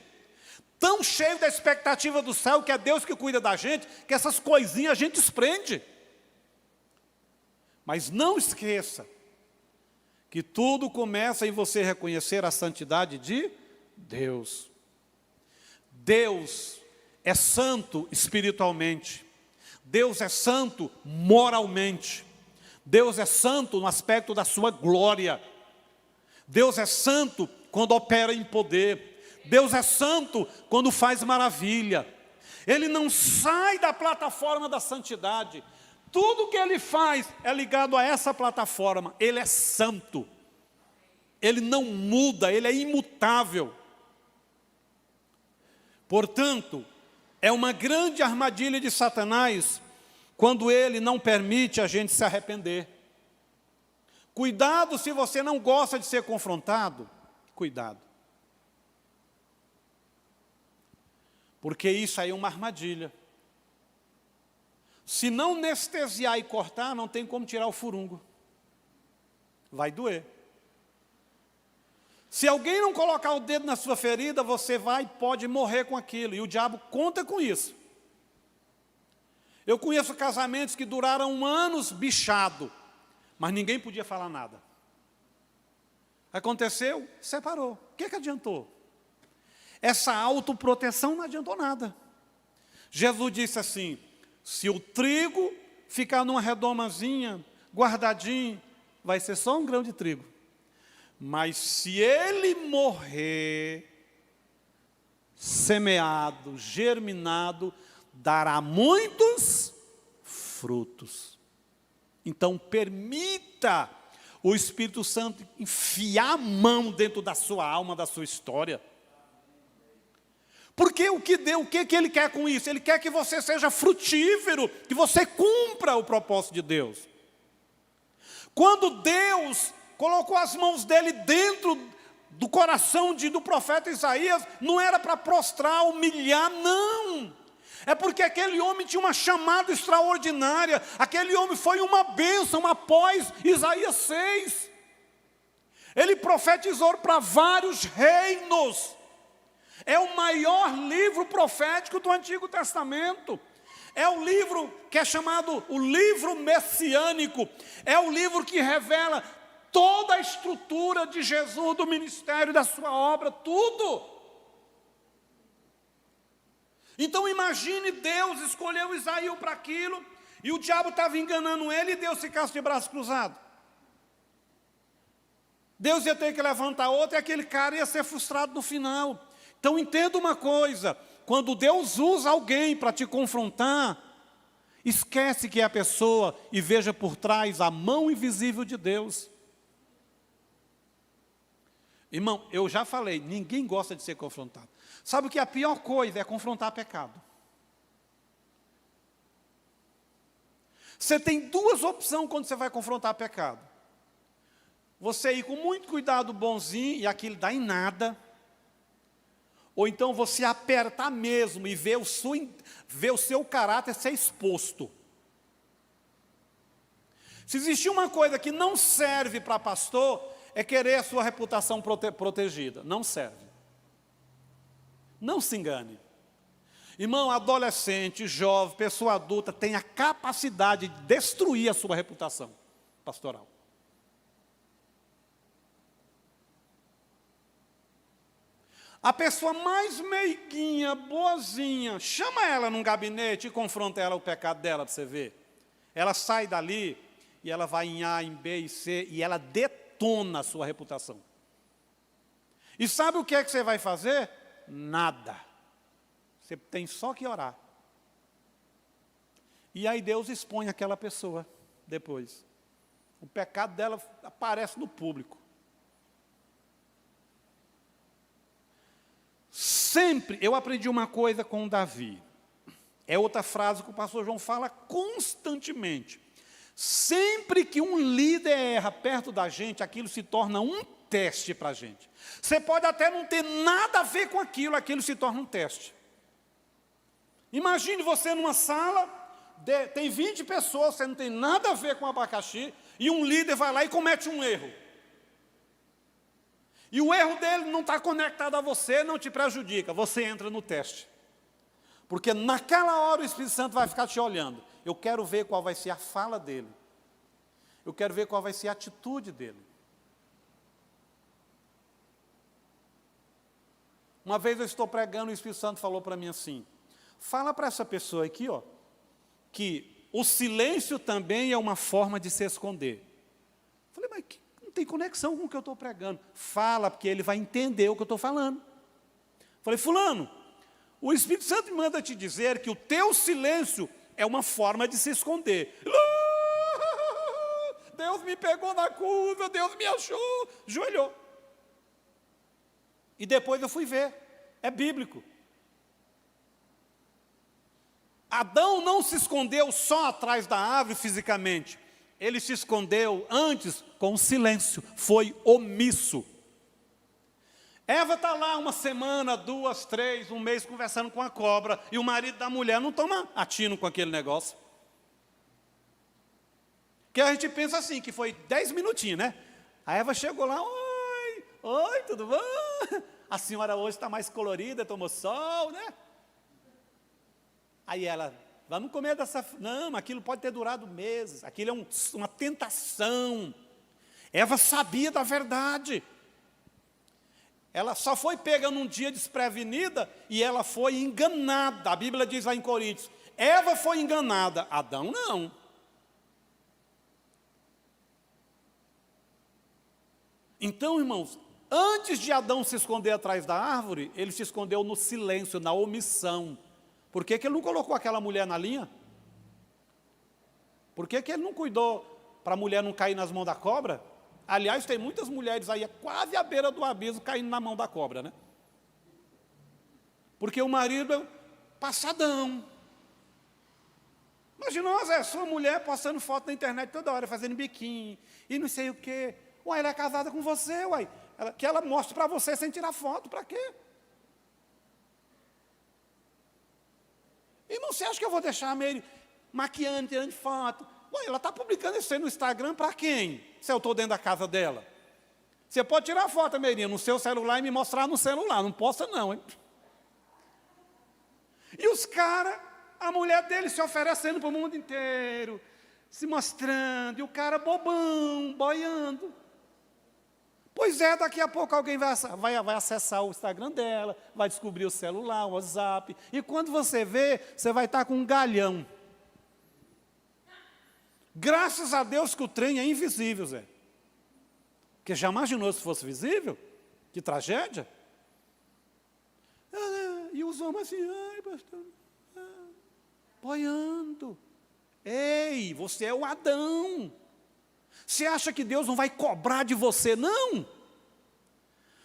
tão cheio da expectativa do céu, que é Deus que cuida da gente, que essas coisinhas a gente desprende. Mas não esqueça que tudo começa em você reconhecer a santidade de Deus. Deus é santo espiritualmente. Deus é santo moralmente. Deus é santo no aspecto da sua glória. Deus é santo quando opera em poder. Deus é santo quando faz maravilha. Ele não sai da plataforma da santidade. Tudo que ele faz é ligado a essa plataforma. Ele é santo. Ele não muda, ele é imutável. Portanto, é uma grande armadilha de Satanás quando ele não permite a gente se arrepender. Cuidado se você não gosta de ser confrontado. Cuidado. Porque isso aí é uma armadilha. Se não anestesiar e cortar, não tem como tirar o furungo. Vai doer. Se alguém não colocar o dedo na sua ferida, você pode morrer com aquilo. E o diabo conta com isso. Eu conheço casamentos que duraram anos bichado, mas ninguém podia falar nada. Aconteceu, separou. O que adiantou? Essa autoproteção não adiantou nada. Jesus disse assim, se o trigo ficar numa redomazinha, guardadinho, vai ser só um grão de trigo. Mas se ele morrer, semeado, germinado, dará muitos frutos. Então permita o Espírito Santo enfiar a mão dentro da sua alma, da sua história. Porque o que ele quer com isso? Ele quer que você seja frutífero, que você cumpra o propósito de Deus. Quando Deus colocou as mãos dele dentro do coração do profeta Isaías, não era para prostrar, humilhar, não. É porque aquele homem tinha uma chamada extraordinária, aquele homem foi uma bênção após Isaías 6. Ele profetizou para vários reinos. É o maior livro profético do Antigo Testamento. É o livro que é chamado o livro messiânico. É o livro que revela toda a estrutura de Jesus, do ministério, da sua obra, tudo. Então imagine Deus escolheu Isaías para aquilo, e o diabo estava enganando ele, e Deus ficasse de braço cruzado. Deus ia ter que levantar outro, e aquele cara ia ser frustrado no final. Então entenda uma coisa, quando Deus usa alguém para te confrontar, esquece que é a pessoa e veja por trás a mão invisível de Deus. Irmão, eu já falei, ninguém gosta de ser confrontado. Sabe o que é a pior coisa? É confrontar pecado. Você tem duas opções quando você vai confrontar pecado. Você ir com muito cuidado bonzinho e aquilo dá em nada. Ou então você apertar mesmo e ver o seu caráter ser exposto. Se existir uma coisa que não serve para pastor, é querer a sua reputação protegida. Não serve. Não se engane. Irmão, adolescente, jovem, pessoa adulta, tem a capacidade de destruir a sua reputação pastoral. A pessoa mais meiguinha, boazinha, chama ela num gabinete e confronta ela o pecado dela para você ver. Ela sai dali e ela vai em A, em B e C e ela detona a sua reputação. E sabe o que é que você vai fazer? Nada. Você tem só que orar. E aí Deus expõe aquela pessoa depois. O pecado dela aparece no público. Sempre, eu aprendi uma coisa com Davi. É outra frase que o pastor João fala constantemente. Sempre que um líder erra perto da gente, aquilo se torna um teste para a gente. Você pode até não ter nada a ver com aquilo, aquilo se torna um teste. Imagine você numa sala, tem 20 pessoas, você não tem nada a ver com abacaxi, e um líder vai lá e comete um erro. E o erro dele não está conectado a você, não te prejudica, você entra no teste. Porque naquela hora o Espírito Santo vai ficar te olhando. Eu quero ver qual vai ser a fala dele. Eu quero ver qual vai ser a atitude dele. Uma vez eu estou pregando e o Espírito Santo falou para mim assim, fala para essa pessoa aqui, ó, que o silêncio também é uma forma de se esconder. Eu falei, mas não tem conexão com o que eu estou pregando. Fala, porque ele vai entender o que eu estou falando. Eu falei, fulano, o Espírito Santo me manda te dizer que o teu silêncio é uma forma de se esconder. Deus me pegou na curva, Deus me achou, joelhou. E depois eu fui ver, é bíblico. Adão não se escondeu só atrás da árvore fisicamente. Ele se escondeu antes com o silêncio, foi omisso. Eva está lá uma semana, 2, 3, um mês conversando com a cobra, e o marido da mulher não toma atino com aquele negócio. Que a gente pensa assim, que foi 10 minutinhos, né? A Eva chegou lá, oi, tudo bom? A senhora hoje está mais colorida, tomou sol, né? Aí ela, vamos comer dessa... Não, aquilo pode ter durado meses, aquilo é uma tentação. Eva sabia da verdade. Ela só foi pega num dia desprevenida e ela foi enganada. A Bíblia diz lá em Coríntios, Eva foi enganada, Adão não. Então, irmãos, antes de Adão se esconder atrás da árvore, ele se escondeu no silêncio, na omissão. Por que que ele não colocou aquela mulher na linha? Por que que ele não cuidou para a mulher não cair nas mãos da cobra? Aliás, tem muitas mulheres aí quase à beira do abismo caindo na mão da cobra, né? Porque o marido é passadão. Imagina, Zé, sua mulher postando foto na internet toda hora, fazendo biquinho, e não sei o quê. Uai, ela é casada com você, uai. Que ela mostre para você sem tirar foto, para quê? Irmão, você acha que eu vou deixar a Meire maquiando, tirando foto? Ué, ela está publicando isso aí no Instagram para quem? Se eu estou dentro da casa dela. Você pode tirar a foto, Meirinha, no seu celular e me mostrar no celular. Não posta não, hein? E os caras, a mulher dele se oferecendo para o mundo inteiro, se mostrando, e o cara bobão, boiando. Pois é, daqui a pouco alguém vai acessar o Instagram dela, vai descobrir o celular, o WhatsApp, e quando você vê, você vai estar com um galhão. Graças a Deus que o trem é invisível, Zé. Porque já imaginou se fosse visível? Que tragédia. E os homens assim, ai, pastor, boiando. Ei, você é o Adão. Você acha que Deus não vai cobrar de você? Não.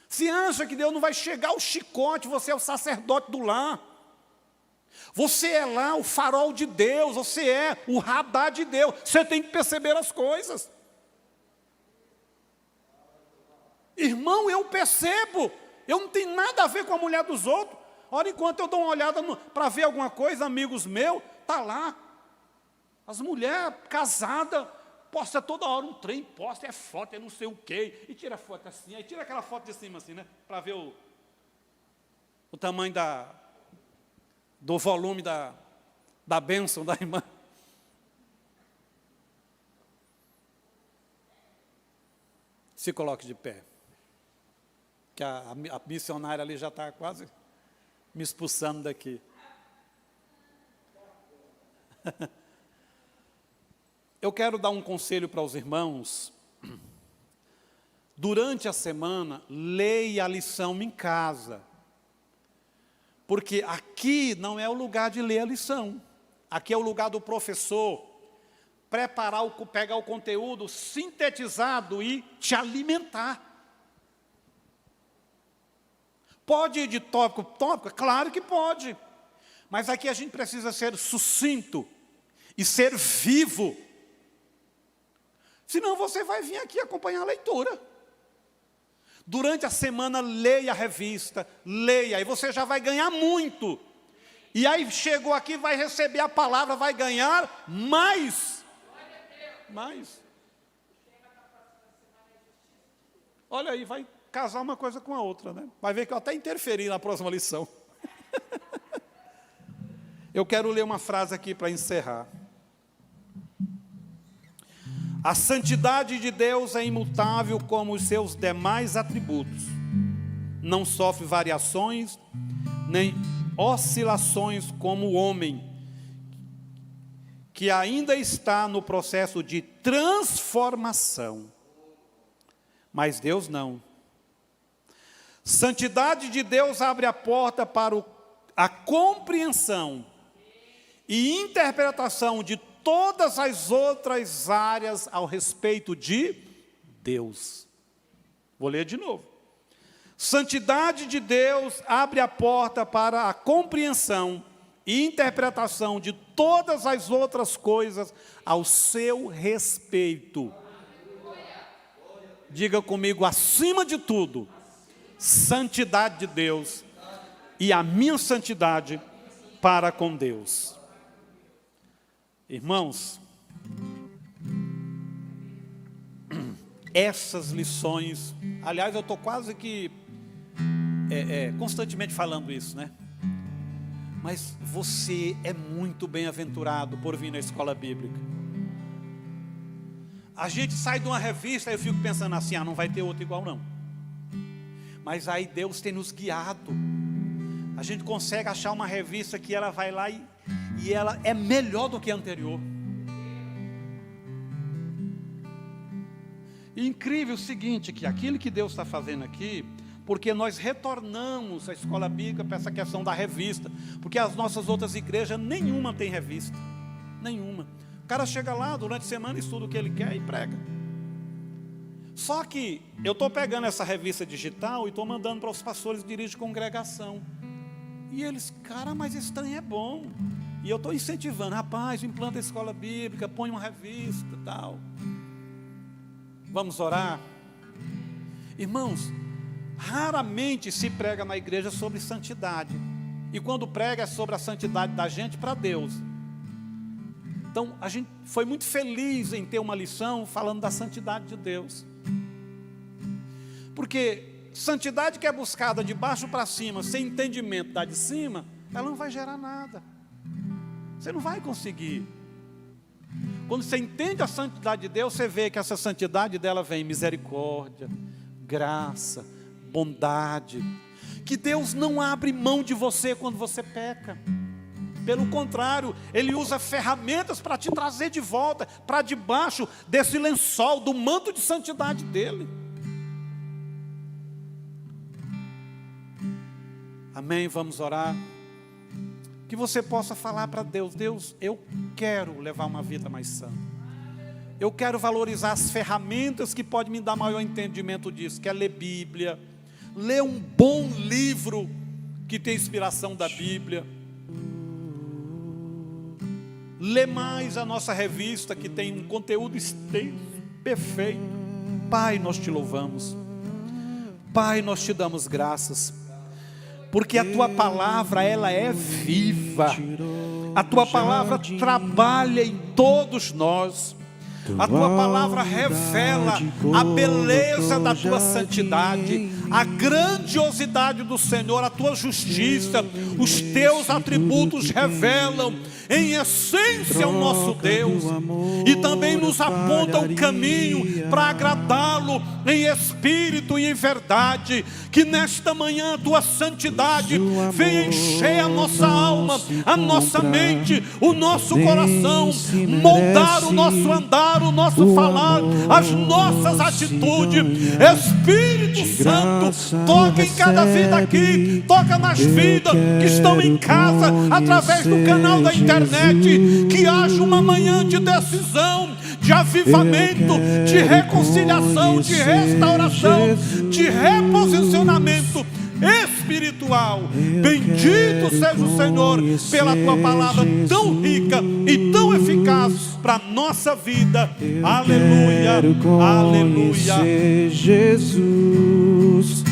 Você acha que Deus não vai chegar o chicote, você é o sacerdote do lar. Você é lá o farol de Deus, você é o radar de Deus. Você tem que perceber as coisas. Irmão, eu percebo. Eu não tenho nada a ver com a mulher dos outros. Ora, enquanto eu dou uma olhada para ver alguma coisa, amigos meus, está lá. As mulheres casadas, posta toda hora um trem, posta, é foto, é não sei o quê, e tira foto assim, aí tira aquela foto de cima assim, né? Para ver o tamanho do volume da bênção da irmã. Se coloque de pé. que a missionária ali já está quase me expulsando daqui. Eu quero dar um conselho para os irmãos. Durante a semana, leia a lição em casa. Porque aqui não é o lugar de ler a lição. Aqui é o lugar do professor pegar o conteúdo sintetizado e te alimentar. Pode ir de tópico a tópico? Claro que pode. Mas aqui a gente precisa ser sucinto e ser vivo. Senão você vai vir aqui acompanhar a leitura. Durante a semana, leia a revista, leia, e você já vai ganhar muito. E aí chegou aqui, vai receber a palavra, vai ganhar mais. Mais. Olha aí, vai casar uma coisa com a outra, né? Vai ver que eu até interferi na próxima lição. Eu quero ler uma frase aqui para encerrar. A santidade de Deus é imutável como os seus demais atributos. Não sofre variações, nem oscilações como o homem, que ainda está no processo de transformação. Mas Deus não. Santidade de Deus abre a porta para a compreensão e interpretação de todas as outras áreas ao respeito de Deus. Vou ler de novo. Santidade de Deus abre a porta para a compreensão e interpretação de todas as outras coisas ao seu respeito. Diga comigo, acima de tudo, santidade de Deus e a minha santidade para com Deus. Irmãos, essas lições, aliás, eu estou quase que constantemente falando isso, né? Mas você é muito bem-aventurado por vir na escola bíblica. A gente sai de uma revista e eu fico pensando assim, não vai ter outra igual não. Mas aí Deus tem nos guiado. A gente consegue achar uma revista que ela vai lá e ela é melhor do que a anterior. E incrível o seguinte, que aquilo que Deus está fazendo aqui, porque nós retornamos à escola bíblica para essa questão da revista, porque as nossas outras igrejas, nenhuma tem revista, nenhuma. O cara chega lá, durante a semana, estuda o que ele quer e prega. Só que eu estou pegando essa revista digital e estou mandando para os pastores que dirigem congregação. E eles, cara, mas esse trem é bom. E eu estou incentivando, rapaz, implanta a escola bíblica, põe uma revista e tal. Vamos orar? Irmãos, raramente se prega na igreja sobre santidade. E quando prega é sobre a santidade da gente para Deus. Então, a gente foi muito feliz em ter uma lição falando da santidade de Deus. Porque santidade que é buscada de baixo para cima, sem entendimento da de cima, ela não vai gerar nada. Você não vai conseguir. Quando você entende a santidade de Deus, você vê que essa santidade dela vem misericórdia, graça, bondade. Que Deus não abre mão de você quando você peca. Pelo contrário, Ele usa ferramentas para te trazer de volta, para debaixo desse lençol, do manto de santidade dEle. Amém? Vamos orar. Que você possa falar para Deus, Deus, eu quero levar uma vida mais santa. Eu quero valorizar as ferramentas que podem me dar maior entendimento disso, que é ler Bíblia, ler um bom livro que tem inspiração da Bíblia, ler mais a nossa revista que tem um conteúdo extenso, perfeito. Pai, nós te louvamos. Pai, nós te damos graças. Porque a Tua palavra, ela é viva. A Tua palavra trabalha em todos nós. A Tua palavra revela a beleza da Tua santidade, a grandiosidade do Senhor, a tua justiça, os teus atributos revelam em essência o nosso Deus, e também nos aponta o caminho para agradá-lo em espírito e em verdade. Que nesta manhã a tua santidade venha encher a nossa alma, a nossa mente, o nosso coração, moldar o nosso andar, o nosso falar, as nossas atitudes. Espírito Santo, toca em cada vida aqui, toca nas vidas que estão em casa, através do canal da internet. Que haja uma manhã de decisão, de avivamento, de reconciliação, de restauração, de reposicionamento espiritual. Bendito seja o Senhor pela tua palavra tão rica e tão eficaz para a nossa vida. Aleluia, aleluia. Jesus.